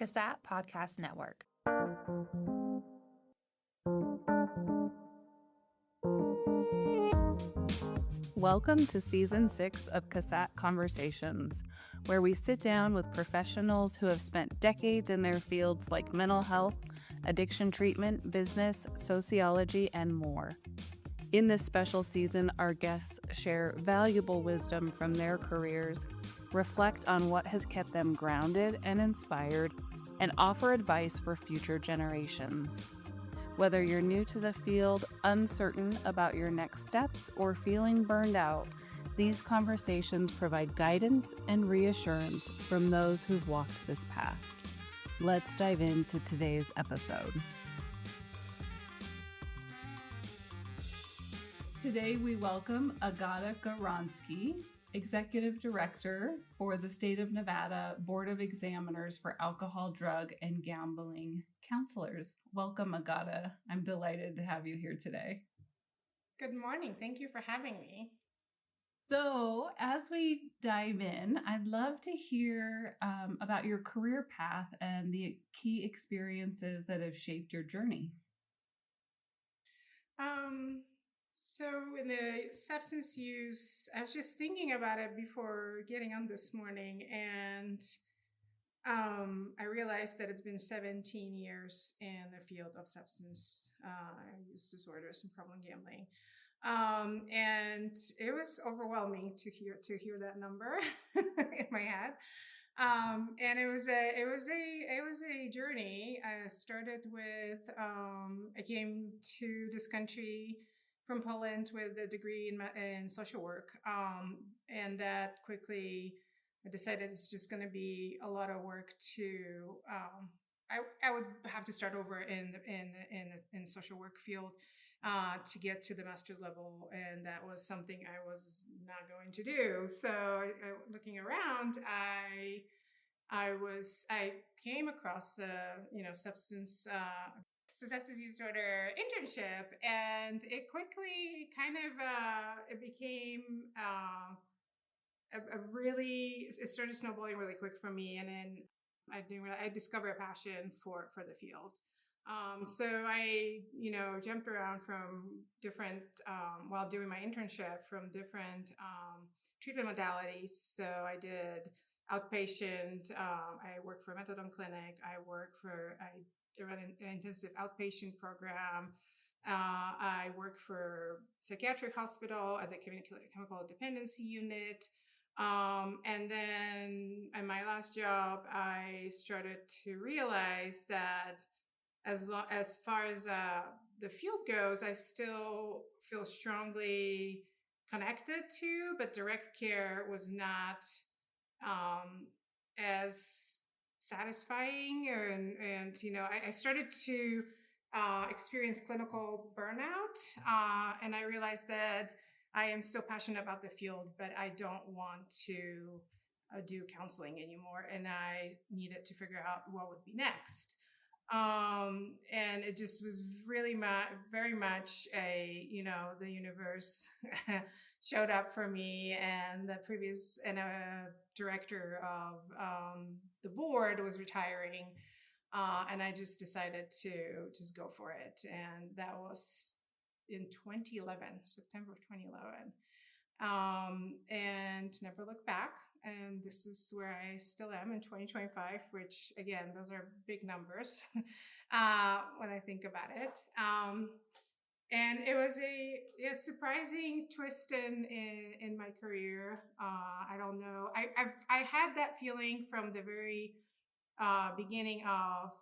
CASAT Podcast Network. Welcome to Season 6 of CASAT Conversations, where we sit down with professionals who have spent decades in their fields like mental health, addiction treatment, business, sociology, and more. In this special season, our guests share valuable wisdom from their careers, reflect on what has kept them grounded and inspired, and offer advice for future generations. Whether you're new to the field, uncertain about your next steps, or feeling burned out, these conversations provide guidance and reassurance from those who've walked this path. Let's dive into today's episode. Today, we welcome Agata Goronsky, Executive Director for the State of Nevada Board of Examiners for Alcohol, Drug, and Gambling Counselors. Welcome, Agata. I'm delighted to have you here today. Good morning. Thank you for having me. So, as we dive in, I'd love to hear about your career path and the key experiences that have shaped your journey. So in the substance use, I was just thinking about it before getting on this morning, and I realized that it's been 17 years in the field of substance use disorders and problem gambling. And it was overwhelming to hear that number in my head. And it was a journey. I started with I came to this country from Poland with a degree in social work, and that quickly I decided it's just going to be a lot of work to. I would have to start over in the social work field to get to the master's level, and that was something I was not going to do. So looking around, I came across substance use disorder internship, and it quickly kind of it became it started snowballing really quick for me, and then I discovered a passion for the field. So I, jumped around from different, while doing my internship, from different treatment modalities. So I did outpatient. I worked for a methadone clinic. I run an intensive outpatient program. I work for psychiatric hospital at the chemical dependency unit. And then in my last job, I started to realize that as far as the field goes, I still feel strongly connected to, but direct care was not as satisfying. And I started to experience clinical burnout, and I realized that I am still passionate about the field, but I don't want to do counseling anymore, and I needed to figure out what would be next. And it just was really very much the universe showed up for me, and the previous director of the board was retiring, and I just decided to just go for it, and that was in 2011, September of 2011, and never looked back. And this is where I still am in 2025, which again, those are big numbers when I think about it. And it was a surprising twist in my career. I don't know. I had that feeling from the very beginning of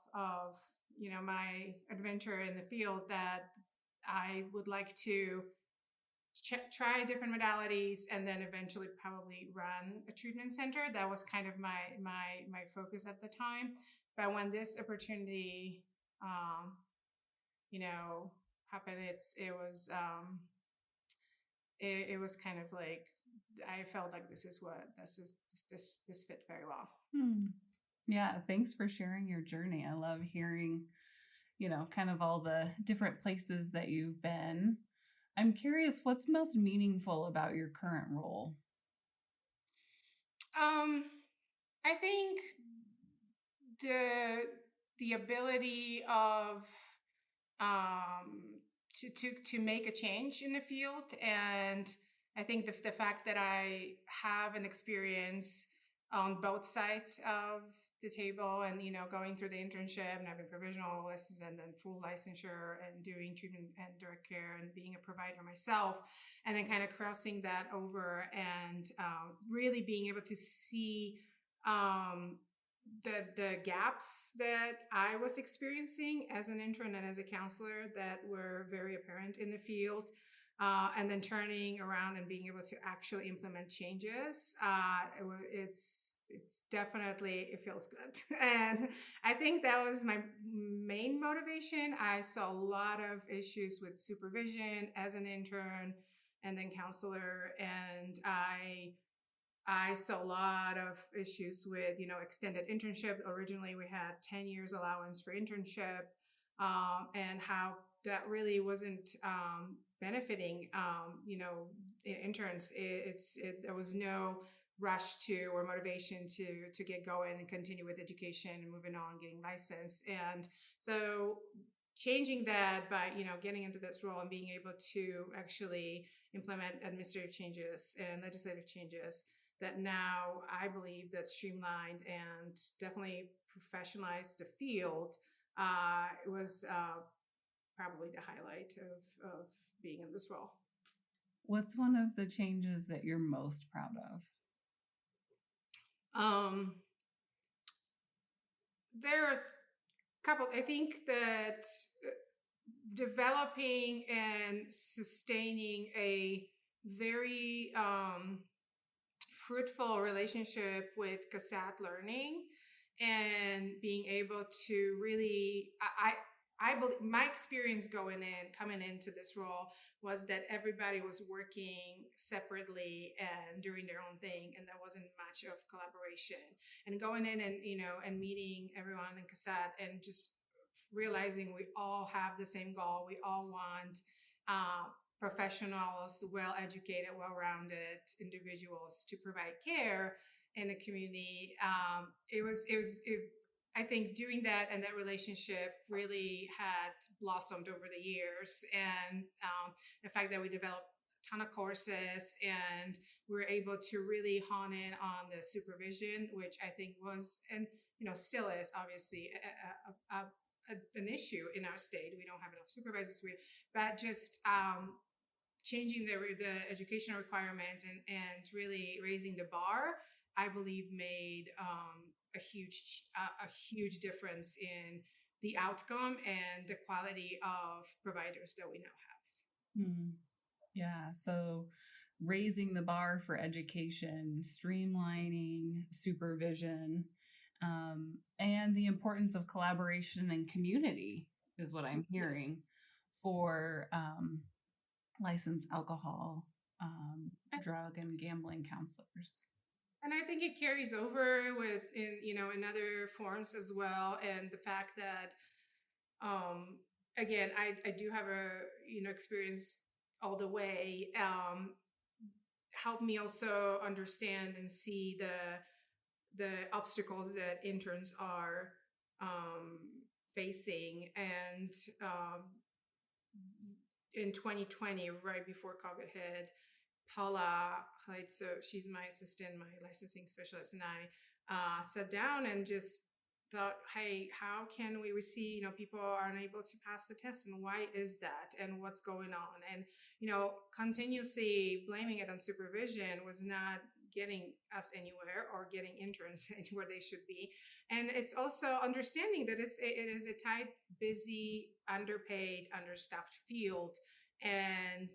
my adventure in the field that I would like to try different modalities and then eventually probably run a treatment center. That was kind of my focus at the time. But when this opportunity, happened, it was kind of like I felt like this fit very well. Yeah, thanks for sharing your journey. I love hearing, kind of all the different places that you've been. I'm curious, what's most meaningful about your current role? I think the the ability of um, to make a change in the field. And I think the fact that I have an experience on both sides of the table, and going through the internship and having provisional license and then full licensure and doing treatment and direct care and being a provider myself, and then kind of crossing that over and really being able to see the gaps that I was experiencing as an intern and as a counselor that were very apparent in the field, and then turning around and being able to actually implement changes. It's definitely, it feels good. And I think that was my main motivation. I saw a lot of issues with supervision as an intern and then counselor, and I saw a lot of issues with, extended internship. Originally, we had 10 years allowance for internship, and how that really wasn't benefiting, interns. There was no rush to or motivation to get going and continue with education and moving on, getting licensed. And so changing that by, getting into this role and being able to actually implement administrative changes and legislative changes that now I believe that streamlined and definitely professionalized the field, it was probably the highlight of being in this role. What's one of the changes that you're most proud of? There are a couple. I think that developing and sustaining a very fruitful relationship with CASAT Learning and being able to really, I believe my experience coming into this role was that everybody was working separately and doing their own thing, and there wasn't much of collaboration. And going in and and meeting everyone in CASAT and just realizing we all have the same goal. We all want professionals, well-educated, well-rounded individuals to provide care in the community. I think doing that and that relationship really had blossomed over the years. And the fact that we developed a ton of courses and we were able to really hone in on the supervision, which I think was, and still is obviously an issue in our state. We don't have enough supervisors, but just changing the educational requirements and really raising the bar, I believe made a huge difference in the outcome and the quality of providers that we now have. Mm-hmm. Yeah. So raising the bar for education, streamlining supervision, and the importance of collaboration and community is what I'm hearing. Yes. For licensed alcohol, drug and gambling counselors. And I think it carries over in other forms as well. And the fact that, again, I do have a, experience all the way, helped me also understand and see the obstacles that interns are facing. And in 2020, right before COVID hit, Paula, so she's my assistant, my licensing specialist, and I sat down and just thought, hey, how can we see, people are unable to pass the test, and why is that, and what's going on? And, continuously blaming it on supervision was not getting us anywhere or getting interns where they should be. And it's also understanding that it is a tight, busy, underpaid, understaffed field, and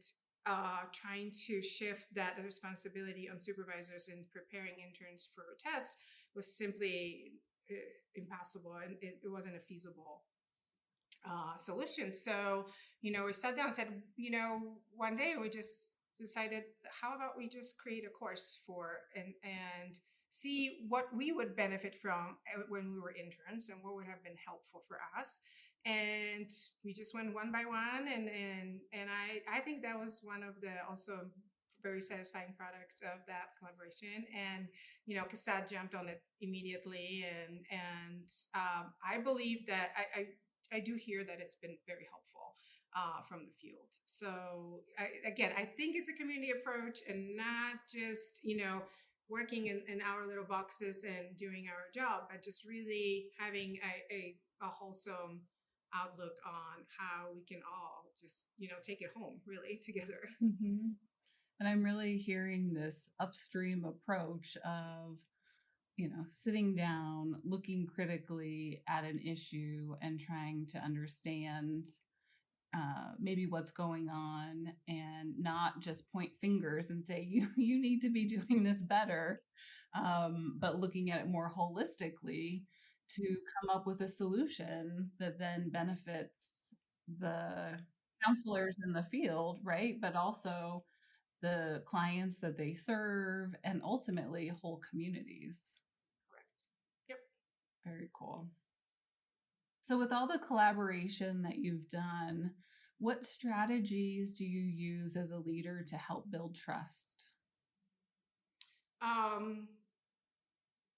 trying to shift that responsibility on supervisors in preparing interns for a test was simply impossible, and it wasn't a feasible solution. So, we sat down and said, one day we just decided, how about we just create a course and see what we would benefit from when we were interns and what would have been helpful for us. And we just went one by one. And I think that was one of the also very satisfying products of that collaboration. And, Casad jumped on it immediately. And I believe that I do hear that it's been very helpful from the field. So I think it's a community approach and not just, working in our little boxes and doing our job, but just really having a wholesome outlook on how we can all just, take it home really together. Mm-hmm. And I'm really hearing this upstream approach of, sitting down, looking critically at an issue and trying to understand maybe what's going on, and not just point fingers and say, you need to be doing this better, but looking at it more holistically to come up with a solution that then benefits the counselors in the field, right? But also the clients that they serve, and ultimately whole communities. Correct. Yep. Very cool. So with all the collaboration that you've done, what strategies do you use as a leader to help build trust?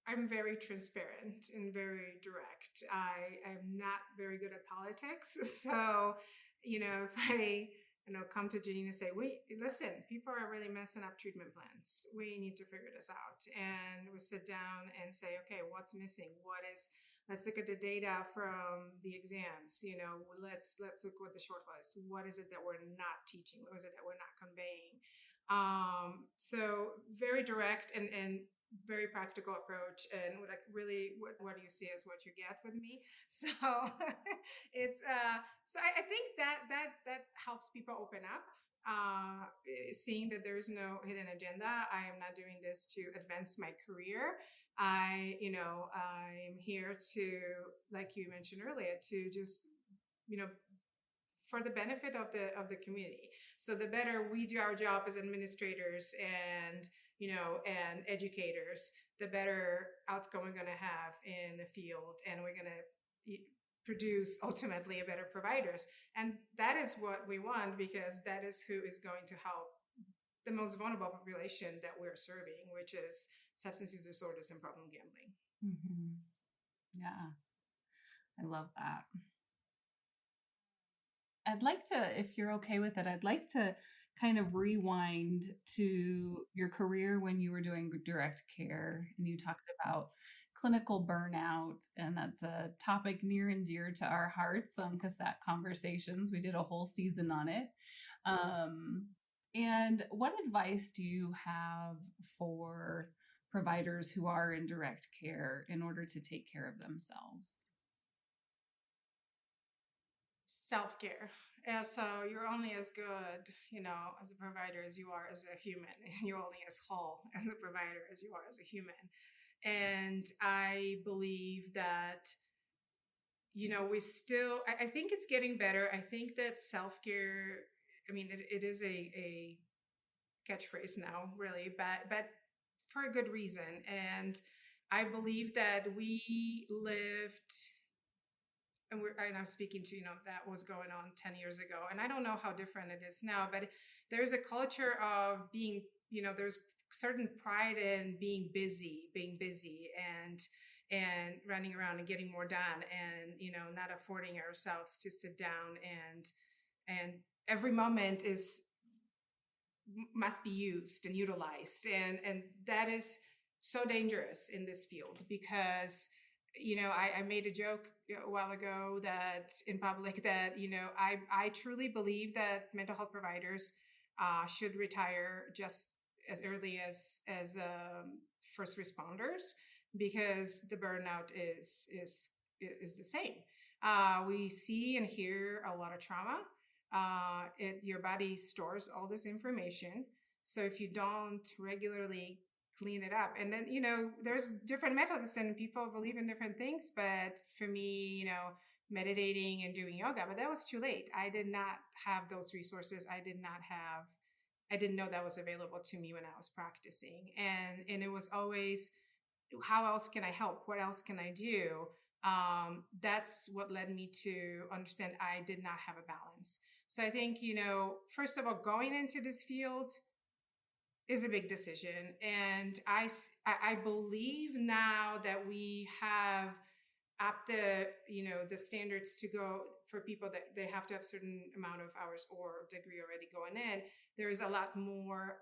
I'm very transparent and very direct. I am not very good at politics. So, if I, come to Janine and say, wait, listen, people are really messing up treatment plans. We need to figure this out. And we sit down and say, okay, what's missing? Let's look at the data from the exams. Let's look what the shortfall is. What is it that we're not teaching? What is it that we're not conveying? So very direct and very practical approach, and like really what you see is what you get with me. So it's so I think that helps people open up, seeing that there's no hidden agenda. I am not doing this to advance my career. I'm here to, like you mentioned earlier, to just, for the benefit of the community. So the better we do our job as administrators and and educators, the better outcome we're going to have in the field, and we're going to produce ultimately a better providers. And that is what we want, because that is who is going to help the most vulnerable population that we're serving, which is substance use disorders and problem gambling. Mm-hmm. Yeah, I love that. I'd like to, if you're okay with it, I'd like to kind of rewind to your career when you were doing direct care, and you talked about clinical burnout, and that's a topic near and dear to our hearts on CASAT Conversations. We did a whole season on it. And what advice do you have for providers who are in direct care in order to take care of themselves? Self-care. Yeah, so you're only as good, as a provider as you are as a human. You're only as whole as a provider as you are as a human. And I believe that, I think it's getting better. I think that self-care, it is a catchphrase now, really, but for a good reason. And I believe that we lived, and I'm speaking to, that was going on 10 years ago. And I don't know how different it is now, but there's a culture of being, there's certain pride in being busy and running around and getting more done, and, not affording ourselves to sit down and every moment must be used and utilized. And that is so dangerous in this field, because I made a joke a while ago that in public that, I truly believe that mental health providers should retire just as early as first responders, because the burnout is the same. We see and hear a lot of trauma. Your body stores all this information. So if you don't regularly clean it up, and then there's different methods and people believe in different things, but for me, meditating and doing yoga, but that was too late. I did not have those resources. I didn't know that was available to me when I was practicing, and it was always, how else can I help? What else can I do? That's what led me to understand I did not have a balance. So I think, first of all, going into this field, is a big decision. And I believe now that we have up the standards to go for people that they have to have certain amount of hours or degree already going in. There is a lot more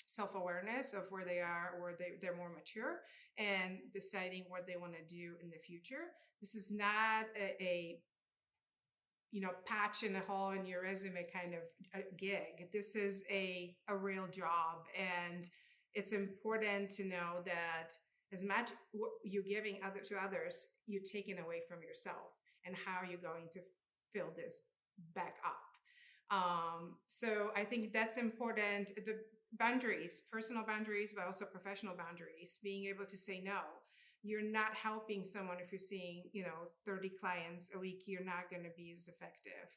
self-awareness of where they are, or they're more mature and deciding what they want to do in the future. This is not a patch in the hole in your resume kind of a gig. This is a real job. And it's important to know that as much you're giving to others, you're taking away from yourself. And how are you going to fill this back up? So I think that's important. The boundaries, personal boundaries, but also professional boundaries, being able to say no. You're not helping someone if you're seeing 30 clients a week. You're not going to be as effective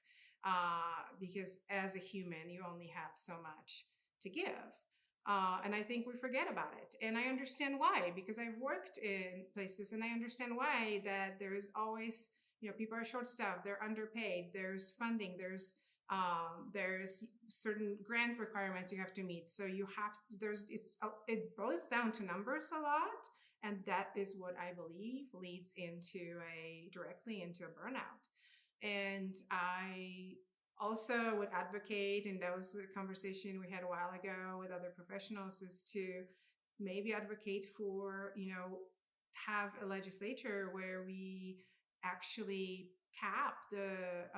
because as a human you only have so much to give, and I think we forget about it. And I understand why, because I've worked in places and I understand why, that there is always people are short-staffed, they're underpaid, there's funding, there's certain grant requirements you have to meet, so it boils down to numbers a lot. And that is what I believe leads directly into a burnout. And I also would advocate, and that was a conversation we had a while ago with other professionals, is to maybe advocate for, have a legislature where we actually cap the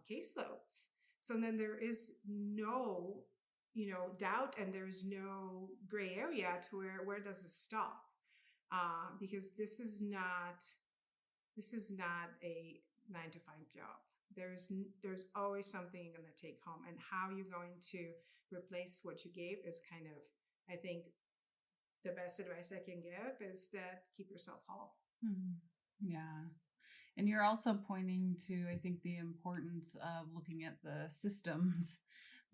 caseloads. So then there is no, doubt, and there's no gray area to where does it stop? Because this is not a 9-to-5 job. There's always something you're going to take home, and how you're going to replace what you gave is kind of, I think, the best advice I can give is that keep yourself whole. Yeah. And you're also pointing to, I think, the importance of looking at the systems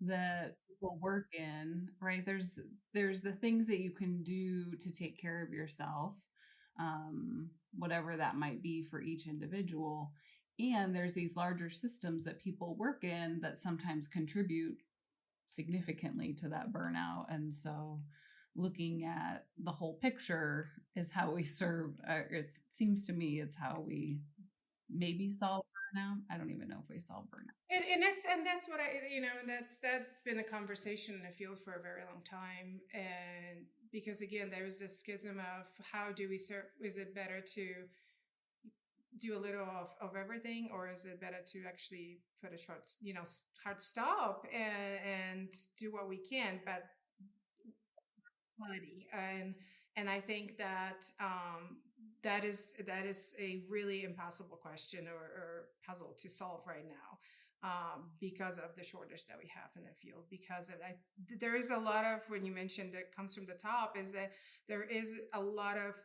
that people work in, right? There's the things that you can do to take care of yourself, whatever that might be for each individual. And there's these larger systems that people work in that sometimes contribute significantly to that burnout. And so looking at the whole picture is how we serve. It seems to me it's how we maybe solve burnout. I don't even know if we solve burnout. And that's what that's been a conversation in the field for a very long time. And because again, there's this schism of how do we serve? Is it better to do a little of everything, or is it better to actually put a hard stop and do what we can, but quality? And I think that that is a really impossible question or puzzle to solve right now, because of the shortage that we have in the field. Because there is a lot of, when you mentioned that comes from the top, is that there is a lot of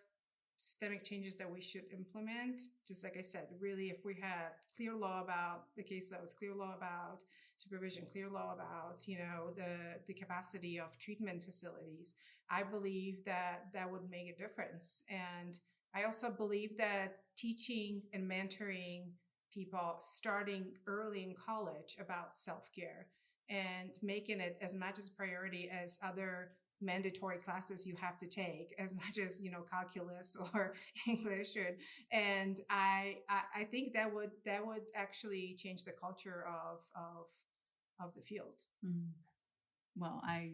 systemic changes that we should implement. Just like I said, really, if we had clear law about the caseloads, clear law about supervision, clear law about the capacity of treatment facilities, I believe that would make a difference. And I also believe that teaching and mentoring people starting early in college about self-care and making it as much as a priority as other mandatory classes you have to take, as much as calculus or English, and I think that would actually change the culture of the field. Well, I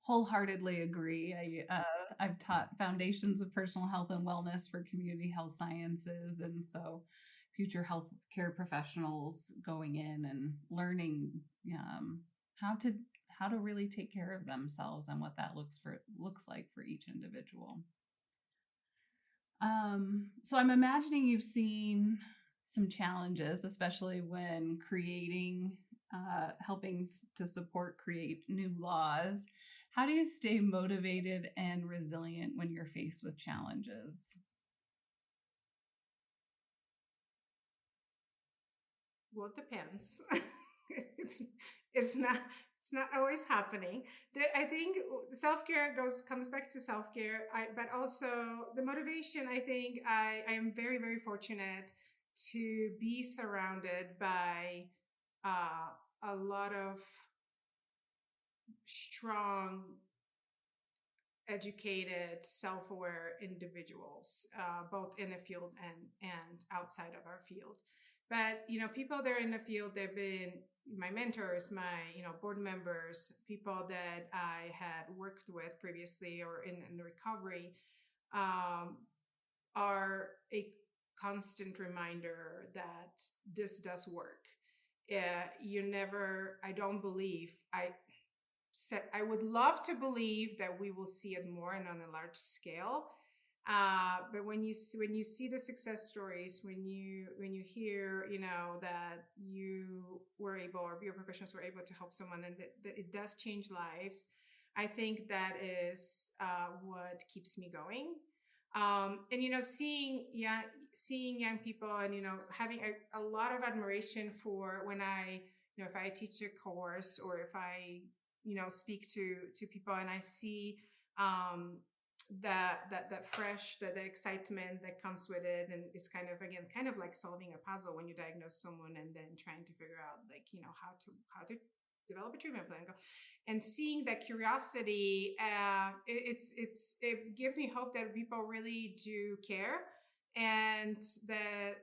wholeheartedly agree. I've taught foundations of personal health and wellness for community health sciences, and so future health care professionals going in and learning how to really take care of themselves and what that looks like for each individual. So I'm imagining you've seen some challenges, especially when helping to create new laws. How do you stay motivated and resilient when you're faced with challenges? Well, it depends. It's not always happening. I think self-care comes back to self-care, but also the motivation. I think I am very, very fortunate to be surrounded by a lot of strong educated, self-aware individuals, both in the field and outside of our field. But people that are in the field, they've been my mentors, my board members, people that I had worked with previously or in recovery, um, are a constant reminder that this does work. You never, I don't believe, I would love to believe that we will see it more and on a large scale. But when you see the success stories, when you hear that you were able, or your professionals were able to help someone, and that it does change lives, I think that is what keeps me going. And seeing young people, and having a lot of admiration for when I if I teach a course, or if I speak to people, and I see that fresh, the excitement that comes with it, and is kind of like solving a puzzle when you diagnose someone and then trying to figure out, like, how to develop a treatment plan, and seeing that curiosity, it gives me hope that people really do care, and that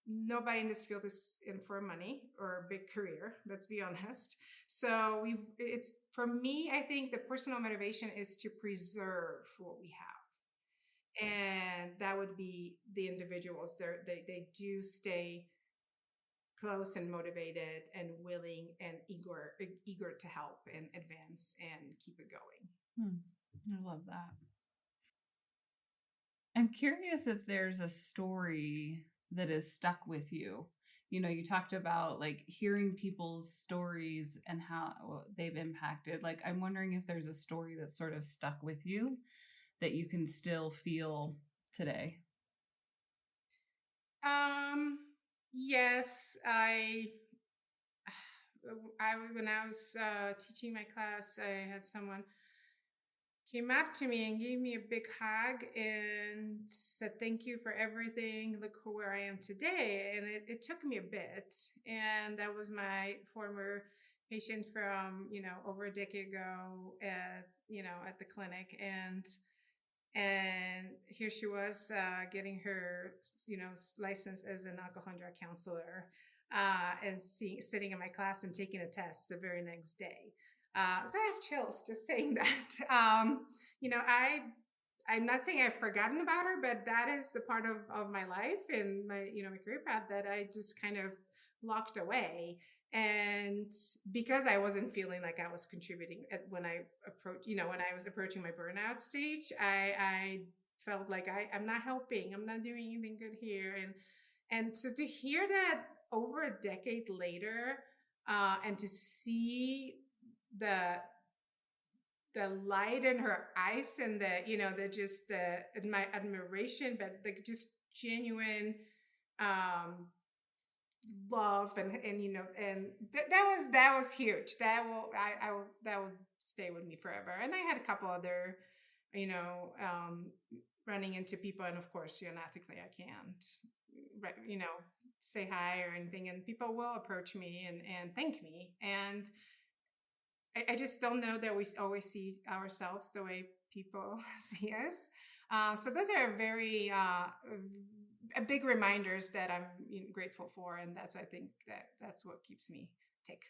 nobody in this field is in for money or a big career, let's be honest. So it's, for me, I think the personal motivation is to preserve what we have, and that would be the individuals. They do stay close and motivated and willing and eager to help and advance and keep it going. I love that. I'm curious if there's a story that is stuck with you. You talked about like hearing people's stories and how they've impacted. Like, I'm wondering if there's a story that's sort of stuck with you that you can still feel today. Yes, when I was teaching my class, I had someone came up to me and gave me a big hug and said, "Thank you for everything. Look where I am today." And it took me a bit. And that was my former patient from, over a decade ago at the clinic. And here she was, getting her, license as an alcohol and drug counselor, and sitting in my class and taking a test the very next day. So I have chills just saying that. I'm not saying I've forgotten about her, but that is the part of my life and my career path that I just kind of locked away. And because I wasn't feeling like I was contributing when I was approaching my burnout stage, I felt like I'm not helping, I'm not doing anything good here. And so to hear that over a decade later, and to see the light in her eyes, and my admiration, but the just genuine love, and that was huge. That will stay with me forever. And I had a couple other, running into people, and of course, ethically, I can't, say hi or anything, and people will approach me and thank me, and I just don't know that we always see ourselves the way people see us. So those are very big reminders that I'm grateful for, and I think that's what keeps me tick.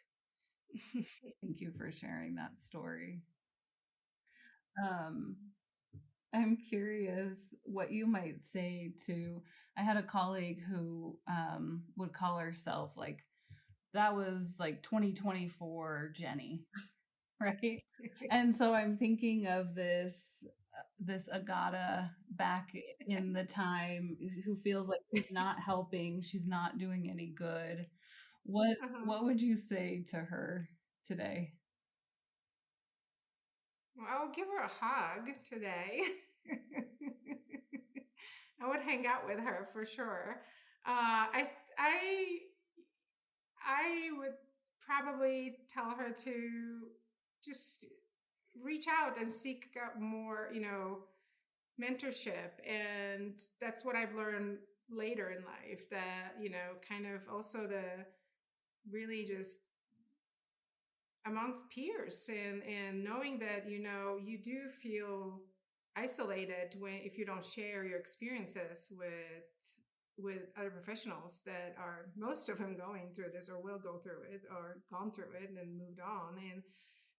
Thank you for sharing that story. I'm curious what you might say to. I had a colleague who would call herself like, that was like 2024 Jenny, right? And so I'm thinking of this Agata back in the time, who feels like she's not helping, she's not doing any good. What would you say to her today? Well, I'll give her a hug today. I would hang out with her for sure. I would probably tell her to just reach out and seek out more, mentorship. And that's what I've learned later in life, that, kind of also the really just amongst peers, and knowing that, you do feel isolated if you don't share your experiences with other professionals that are, most of them, going through this, or will go through it, or gone through it and moved on.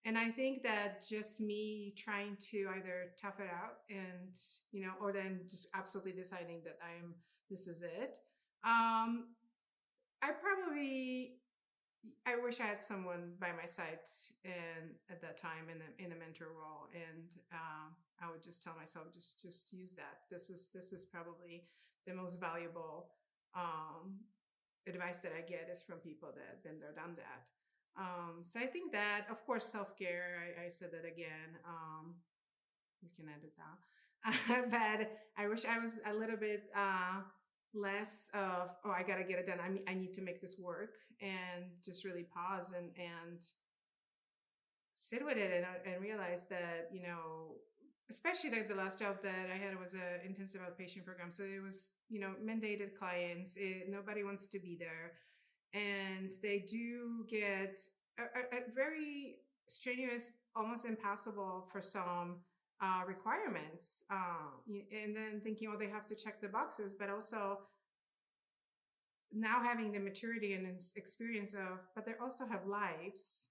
And I think that just me trying to either tough it out, and or then just absolutely deciding that this is it. I probably I wish I had someone by my side, and at that time, in a mentor role, and I would just tell myself, just use that. This is probably the most valuable advice that I get, is from people that have been there, done that. So I think that, of course, self care. I said that again. We can edit that, but I wish I was a little bit less of, oh, I got to get it done. I need to make this work, and just really pause and sit with it, and realize that, especially like the last job that I had was an intensive outpatient program. So it was, mandated clients. Nobody wants to be there. And they do get a very strenuous, almost impossible for some requirements. And then thinking, oh, they have to check the boxes, but also now having the maturity and experience of, but they also have lives,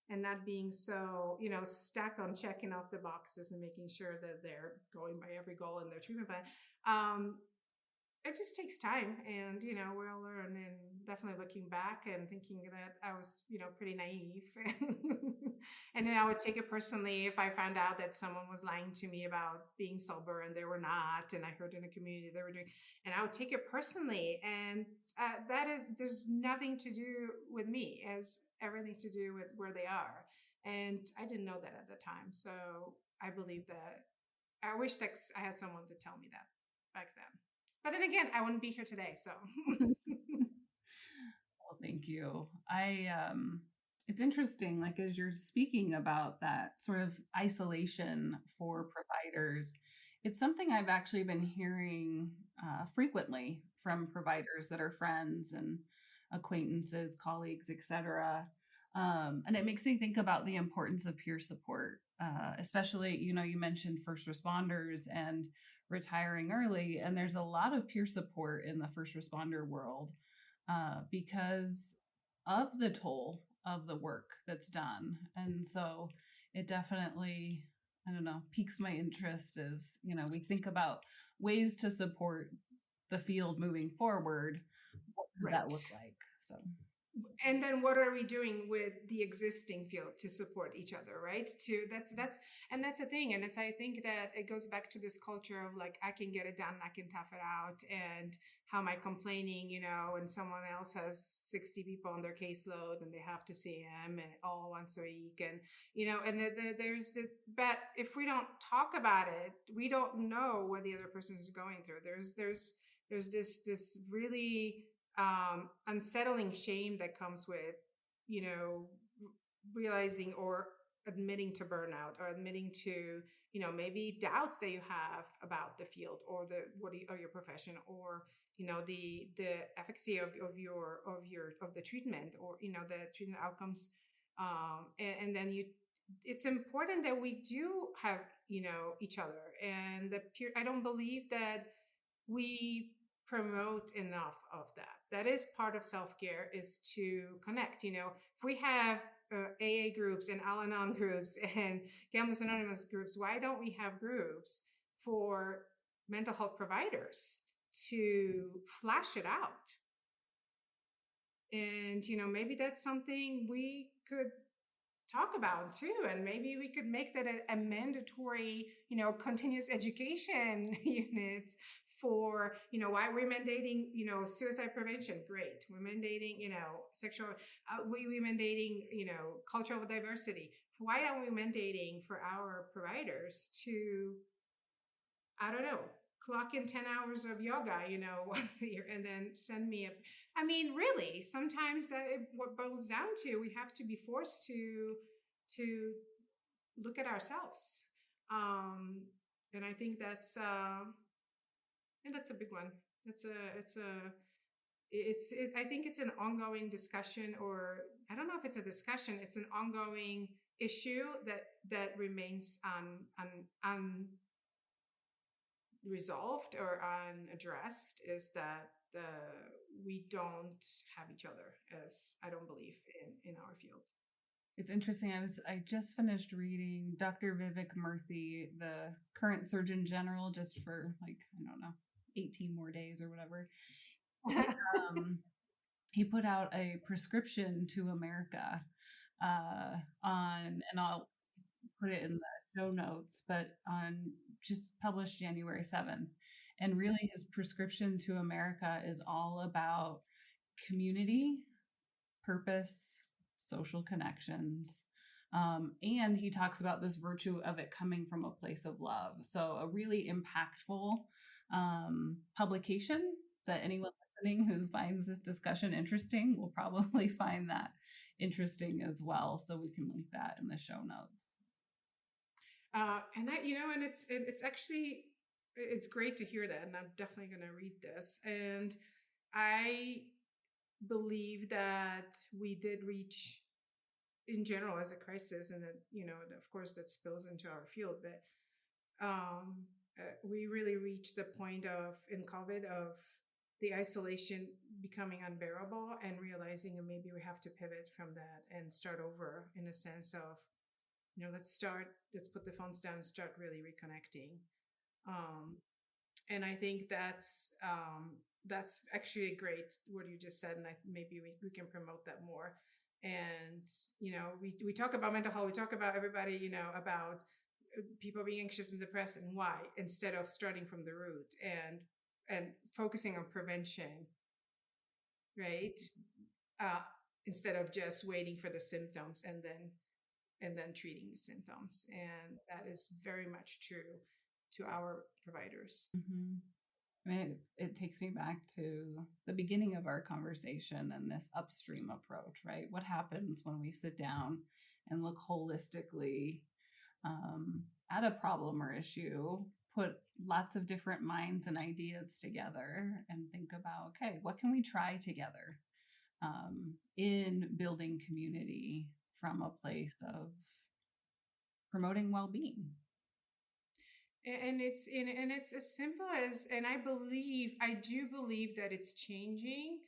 and not being so, stuck on checking off the boxes and making sure that they're going by every goal in their treatment plan. It just takes time, and we'll learn. And definitely looking back and thinking that I was, pretty naive, and then I would take it personally if I found out that someone was lying to me about being sober and they were not, and I heard in the community they were doing, and I would take it personally. And there's nothing to do with me, as everything to do with where they are. And I didn't know that at the time, so I believe that I wish that I had someone to tell me that back then. But then again, I wouldn't be here today. So, Well, thank you. It's interesting, like, as you're speaking about that sort of isolation for providers, it's something I've actually been hearing frequently from providers that are friends and acquaintances, colleagues, etc. And it makes me think about the importance of peer support, especially, you mentioned first responders and retiring early, and there's a lot of peer support in the first responder world because of the toll of the work that's done. And so it definitely, I don't know, piques my interest as, we think about ways to support the field moving forward. What does that look like? So, and then what are we doing with the existing field to support each other, right? That's a thing. And I think that it goes back to this culture of, like, I can get it done, I can tough it out. And how am I complaining, and someone else has 60 people on their caseload and they have to see them all once a week. And, but if we don't talk about it, we don't know what the other person is going through. There's this really unsettling shame that comes with, realizing or admitting to burnout, or admitting to, maybe doubts that you have about the field, or your profession, or, the efficacy of the treatment, or, the treatment outcomes. And then it's important that we do have, each other, and I don't believe that we promote enough of that. That is part of self-care, is to connect. If we have AA groups and Al-Anon groups and Gamblers Anonymous groups, why don't we have groups for mental health providers to flash it out? And, maybe that's something we could talk about too. And maybe we could make that a mandatory, continuous education unit for, why we're mandating, suicide prevention. Great. We're mandating, sexual, we're mandating, cultural diversity. Why aren't we mandating for our providers to, I don't know, clock in 10 hours of yoga, once a year, and then send me really, sometimes what boils down to, we have to be forced to look at ourselves. And I think that's a big one. I think it's an ongoing discussion, or I don't know if it's a discussion. It's an ongoing issue that remains unresolved or unaddressed. Is that we don't have each other, as I don't believe in our field. It's interesting. I just finished reading Dr. Vivek Murthy, the current Surgeon General, just for like, I don't know, 18 more days or whatever. He put out a prescription to America and I'll put it in the show notes, but on just published January 7th. And really his prescription to America is all about community, purpose, social connections. And he talks about this virtue of it coming from a place of love. So a really impactful publication that anyone listening who finds this discussion interesting will probably find that interesting as well. So we can link that in the show notes. And it's actually, it's great to hear that. And I'm definitely going to read this. And I believe that we did reach, in general, as a crisis, and that, of course that spills into our field, but we really reached the point in COVID of the isolation becoming unbearable, and realizing that maybe we have to pivot from that and start over, in a sense of, let's put the phones down and start really reconnecting. And I think that's actually great what you just said, and maybe we can promote that more. And we talk about mental health, we talk about everybody, about people being anxious and depressed and why, instead of starting from the root and focusing on prevention, right? Instead of just waiting for the symptoms and then treating the symptoms. And that is very much true to our providers. Mm-hmm. I mean, it takes me back to the beginning of our conversation and this upstream approach, right? What happens when we sit down and look holistically at a problem or issue, put lots of different minds and ideas together, and think about, okay, what can we try together in building community from a place of promoting well-being? And it's as simple as, and I do believe that it's changing.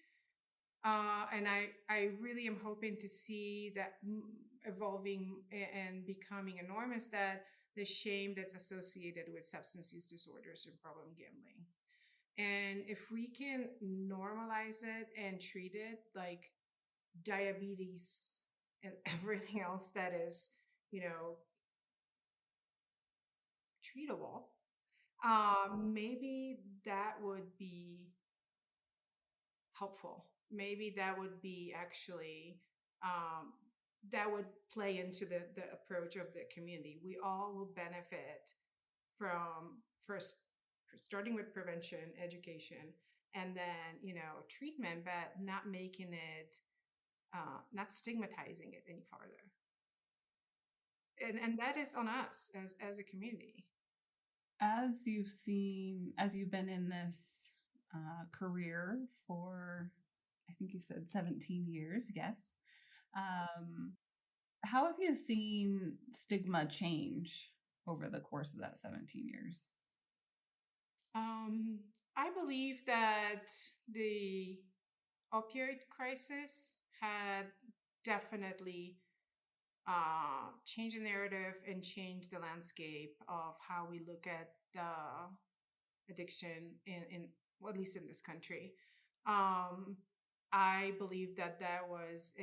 And I really am hoping to see that evolving and becoming enormous, that the shame that's associated with substance use disorders and problem gambling. And if we can normalize it and treat it like diabetes and everything else that is, treatable, maybe that would be helpful. Maybe that would be actually, that would play into the approach of the community. We all will benefit from first starting with prevention, education, and then, treatment, but not making it, not stigmatizing it any farther. And that is on us as a community. As you've been in this career for, I think you said 17 years, yes. How have you seen stigma change over the course of that 17 years? I believe that the opioid crisis had definitely changed the narrative and changed the landscape of how we look at addiction in well, at least in this country. I believe that was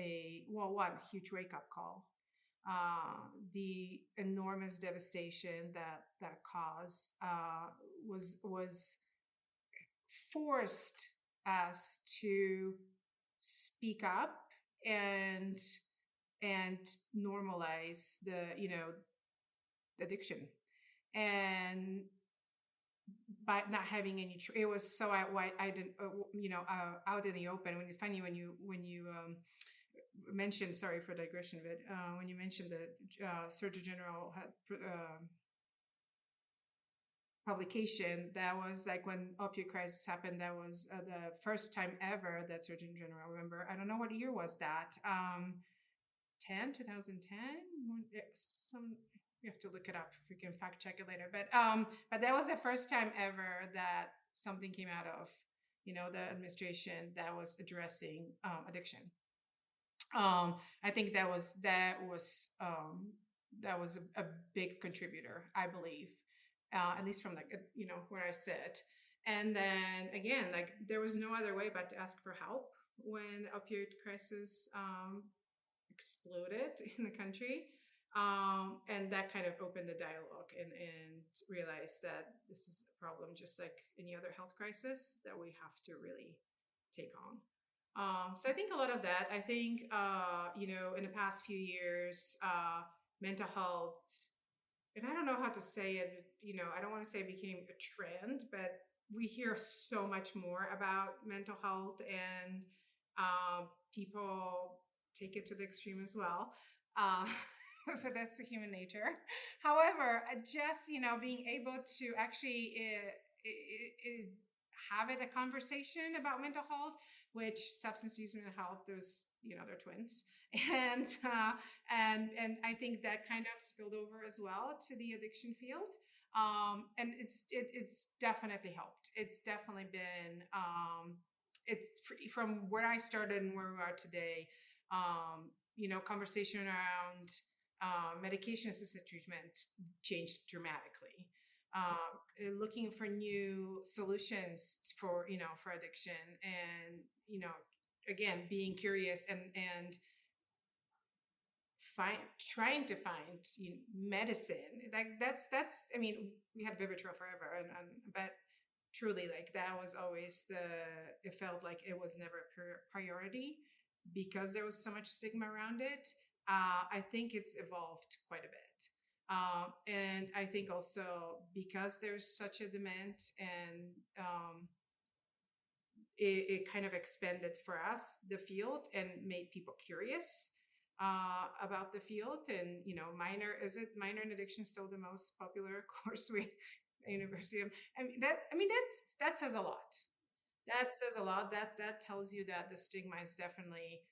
one huge wake-up call. The enormous devastation that caused was forced us to speak up and normalize the addiction, and by not having any it was so I didn't out in the open. When you mentioned, sorry for digression a bit, when you mentioned the Surgeon General had publication. That was like when opioid crisis happened. That was the first time ever that Surgeon General, remember, I don't know what year was that. 2010. Some, you have to look it up if we can fact check it later. But that was the first time ever that something came out of, the administration that was addressing addiction. I think that was a big contributor, I believe, at least from where I sit. And then again, like there was no other way but to ask for help when the opioid crisis exploded in the country. And that kind of opened the dialogue and realized that this is a problem just like any other health crisis that we have to really take on. So I think a lot of that, I think, in the past few years, mental health, and I don't know how to say it, I don't want to say it became a trend, but we hear so much more about mental health, and people take it to the extreme as well. But that's the human nature. However, just, being able to actually have a conversation about mental health, which substance use and mental health, there's, they're twins. And I think that kind of spilled over as well to the addiction field. And it's definitely helped. It's definitely been, it's from where I started and where we are today, conversation around medication assisted treatment changed dramatically. Looking for new solutions for addiction, and again, being curious and trying to find medicine. Like that's I mean, we had Vivitrol forever, but truly, like that was always it felt like it was never a priority because there was so much stigma around it. I think it's evolved quite a bit. And I think also because there's such a demand, and it kind of expanded for us the field and made people curious about the field. And minor in addiction still the most popular course with University of, that says a lot. That says a lot. That tells you that the stigma is definitely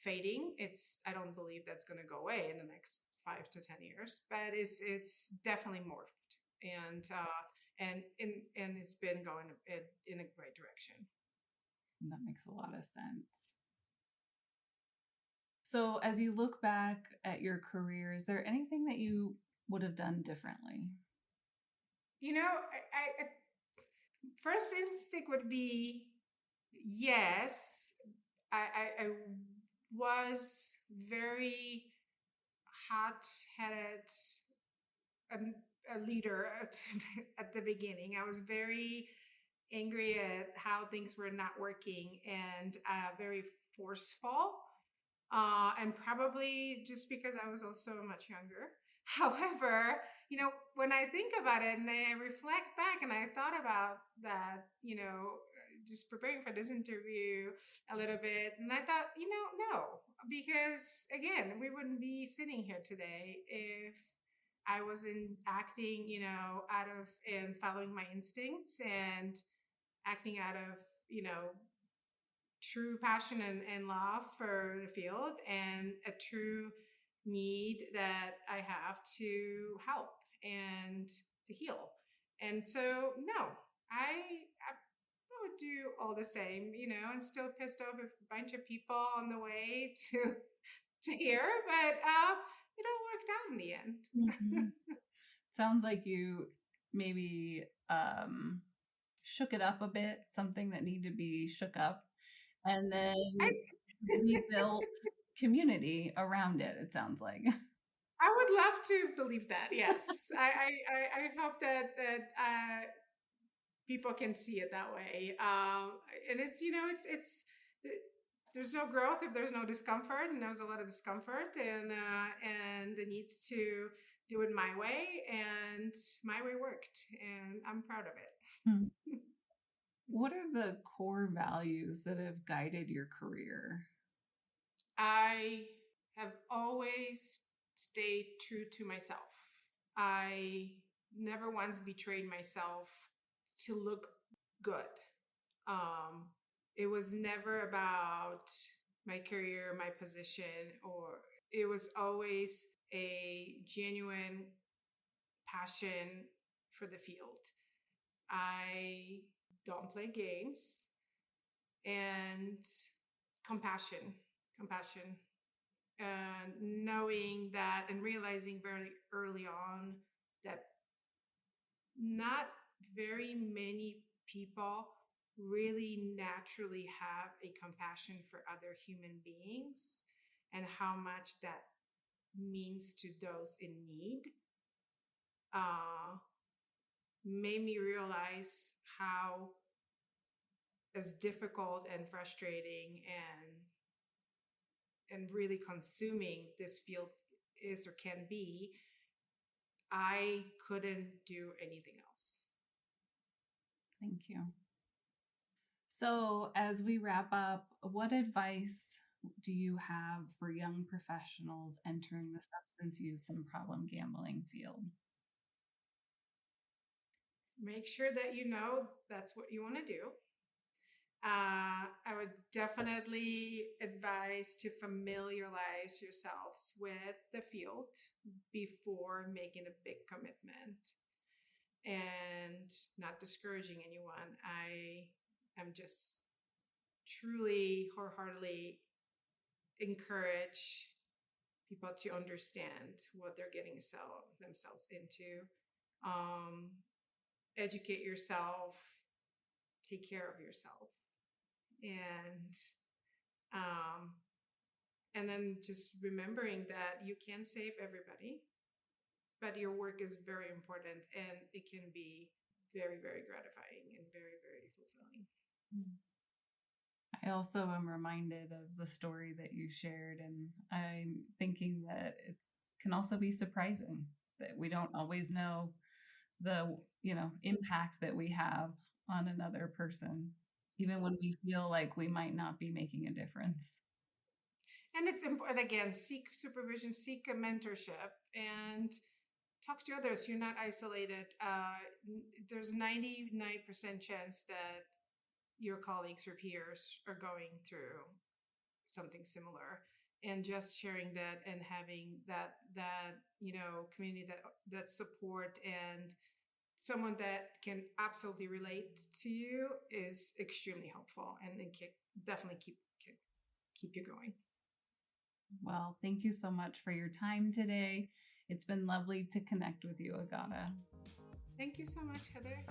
fading. I don't believe that's going to go away in the next 5 to 10 years, but it's definitely morphed, and it's been going in a great direction. That makes a lot of sense. So as you look back at your career, is there anything that you would have done differently? I first instinct would be yes. I was very hot-headed, a leader at the beginning. I was very angry at how things were not working, and very forceful. And probably just because I was also much younger. However, when I think about it and I reflect back and I thought about that, just preparing for this interview a little bit, and I thought, no, because again, we wouldn't be sitting here today if I wasn't acting, out of and following my instincts and acting out of, true passion and love for the field, and a true need that I have to help and to heal. And so, no, I would do all the same, and still pissed off a bunch of people on the way to here, but it all worked out in the end. Mm-hmm. Sounds like you maybe shook it up a bit, something that needed to be shook up, and then we built community around it. It sounds like. I would love to believe that. Yes, I hope that people can see it that way. And it's there's no growth if there's no discomfort, and there was a lot of discomfort, and the need to do it my way, and my way worked, and I'm proud of it. What are the core values that have guided your career? I have always stayed true to myself. I never once betrayed myself to look good. It was never about my career, my position, or it was always a genuine passion for the field. I don't play games, and compassion, and knowing that and realizing very early on that not very many people really naturally have a compassion for other human beings and how much that means to those in need, made me realize how as difficult and frustrating and really consuming this field is or can be. I couldn't do anything else. Thank you. So, as we wrap up, what advice do you have for young professionals entering the substance use and problem gambling field? Make sure that you know that's what you want to do. I would definitely advise to familiarize yourselves with the field before making a big commitment, and not discouraging anyone. I am just truly wholeheartedly encourage people to understand what they're getting themselves into. Educate yourself, take care of yourself, and then just remembering that you can't save everybody, but your work is very important, and it can be very, very gratifying and very, very fulfilling. I also am reminded of the story that you shared, and I'm thinking that it can also be surprising that we don't always know the impact that we have on another person, even when we feel like we might not be making a difference. And it's important, again, seek supervision, seek a mentorship, and talk to others. You're not isolated. There's 99% chance that your colleagues or peers are going through something similar, and just sharing that and having that community, that support, and someone that can absolutely relate to you is extremely helpful, and definitely keep you going. Well, thank you so much for your time today. It's been lovely to connect with you, Agata. Thank you so much, Heather.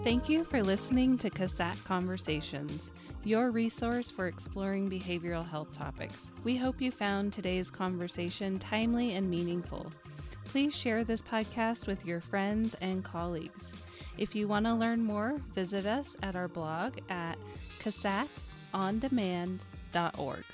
Thank you for listening to CASAT Conversations, your resource for exploring behavioral health topics. We hope you found today's conversation timely and meaningful. Please share this podcast with your friends and colleagues. If you want to learn more, visit us at our blog at CASATOnDemand.org.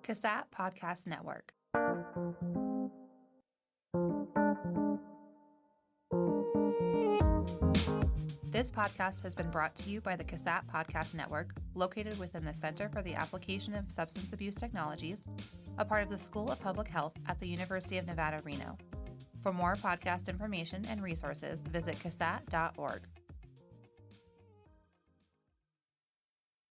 CASAT Podcast Network. This podcast has been brought to you by the CASAT Podcast Network, located within the Center for the Application of Substance Abuse Technologies, a part of the School of Public Health at the University of Nevada, Reno. For more podcast information and resources, visit CASAT.org.